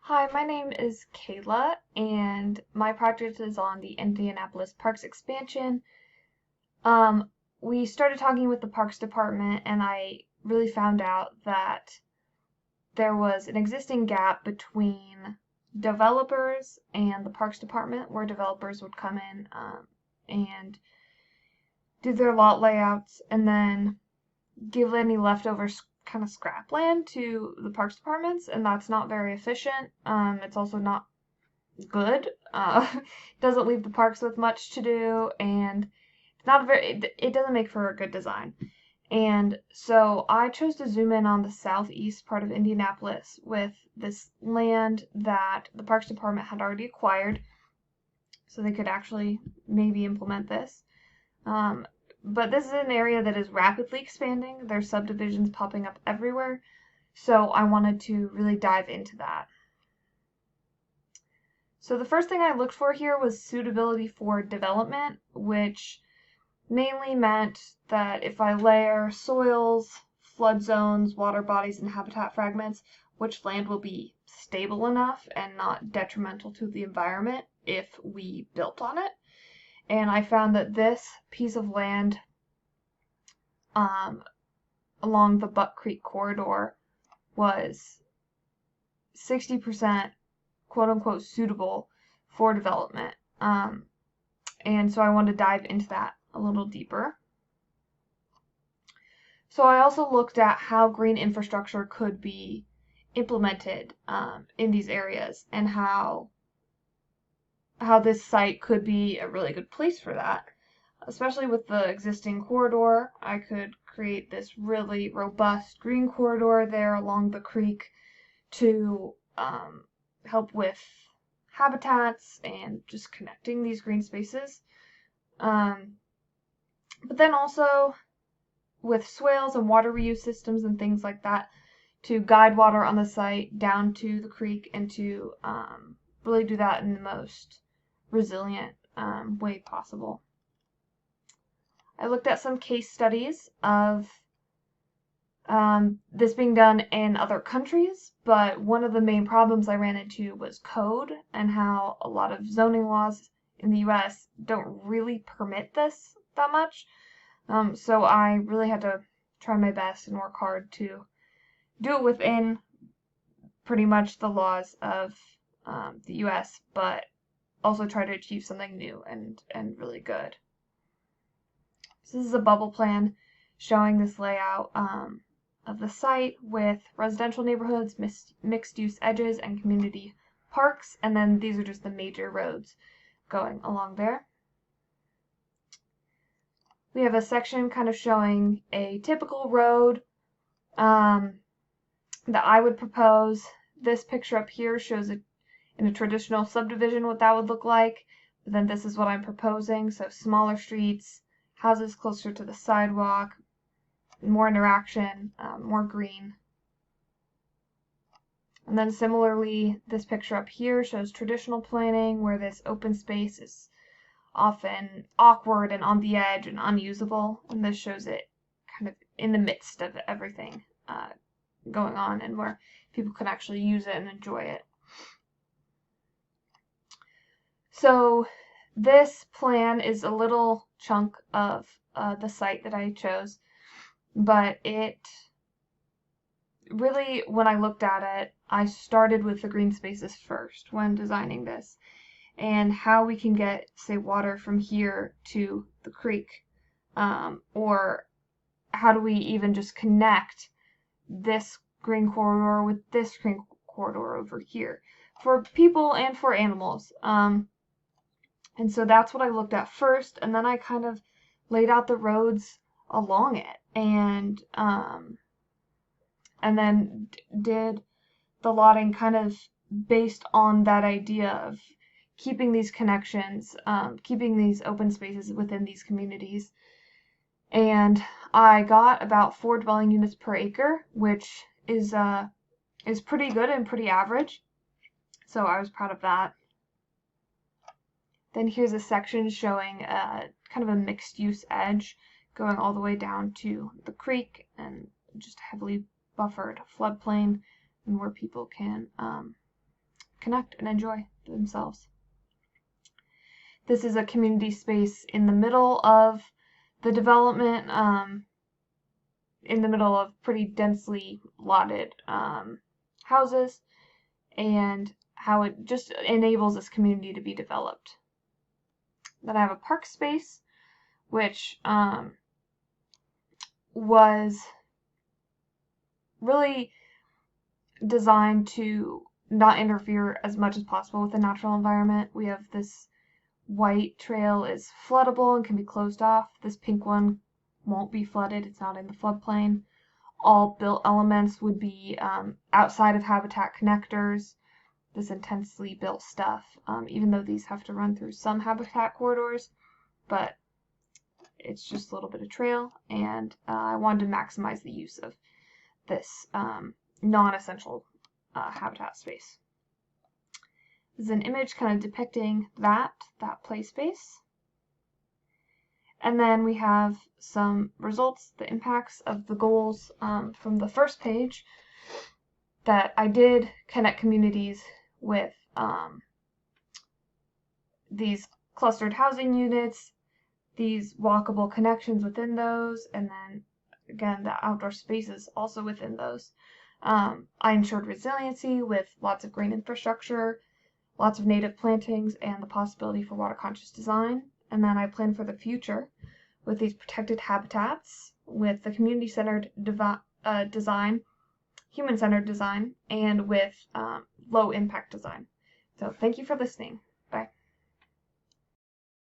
Hi, my name is Kayla, and my project is on the Indianapolis Parks expansion. Um, we started talking with the Parks Department, and I really found out that there was an existing gap between developers and the Parks Department, where developers would come in and do their lot layouts, and then give any leftover kind of scrap land to the Parks Departments, and that's not very efficient. It's also not good. Doesn't leave the parks with much to do, and it's not a it doesn't make for a good design. And so I chose to zoom in on the southeast part of Indianapolis with this land that the Parks Department had already acquired, so they could actually maybe implement this. Um, but this is an area that is rapidly expanding. There's subdivisions popping up everywhere, so I wanted to really dive into that. So the first thing I looked for here was suitability for development, which mainly meant that if I layer soils, flood zones, water bodies, and habitat fragments, which land will be stable enough and not detrimental to the environment if we built on it. And I found that this piece of land along the Buck Creek corridor was 60% quote unquote suitable for development. And so I wanted to dive into that a little deeper. So I also looked at how green infrastructure could be implemented in these areas, and how this site could be a really good place for that. Especially with the existing corridor, I could create this really robust green corridor there along the creek to help with habitats and just connecting these green spaces. But then also with swales and water reuse systems and things like that to guide water on the site down to the creek, and to really do that in the most resilient way possible. I looked at some case studies of this being done in other countries, but one of the main problems I ran into was code, and how a lot of zoning laws in the US don't really permit this that much. So I really had to try my best and work hard to do it within pretty much the laws of the US, but also try to achieve something new and really good. So this is a bubble plan showing this layout of the site with residential neighborhoods, mixed-use edges, and community parks, and then these are just the major roads going along there. We have a section kind of showing a typical road that I would propose. This picture up here shows it in a traditional subdivision what that would look like, but then this is what I'm proposing. So smaller streets, houses closer to the sidewalk, more interaction, more green. And then similarly, this picture up here shows traditional planning, where this open space is often awkward and on the edge and unusable, and this shows it kind of in the midst of everything going on, and where people can actually use it and enjoy it. So this plan is a little chunk of the site that I chose, but it really, when I looked at it, I started with the green spaces first when designing this, and how we can get, say, water from here to the creek, or how do we even just connect this green corridor with this green corridor over here for people and for animals. And so that's what I looked at first, and then I kind of laid out the roads along it, and then did the lotting kind of based on that idea of keeping these connections, keeping these open spaces within these communities. And I got about 4 dwelling units per acre, which is pretty good and pretty average. So I was proud of that. Then here's a section showing kind of a mixed use edge going all the way down to the creek, and just heavily buffered floodplain, and where people can connect and enjoy themselves. This is a community space in the middle of the development, in the middle of pretty densely lotted houses, and how it just enables this community to be developed. Then I have a park space, which was really designed to not interfere as much as possible with the natural environment. We have this white trail is floodable and can be closed off. This pink one won't be flooded. It's not in the floodplain. All built elements would be outside of habitat connectors, this intensely built stuff, even though these have to run through some habitat corridors, but it's just a little bit of trail, and I wanted to maximize the use of this non-essential habitat space. This is an image kind of depicting that play space. And then we have some results, the impacts of the goals from the first page, that I did connect communities with these clustered housing units, these walkable connections within those, and then again the outdoor spaces also within those. I ensured resiliency with lots of green infrastructure, lots of native plantings, and the possibility for water-conscious design. And then I planned for the future with these protected habitats, with the community-centered design, human-centered design, and with low-impact design. So thank you for listening.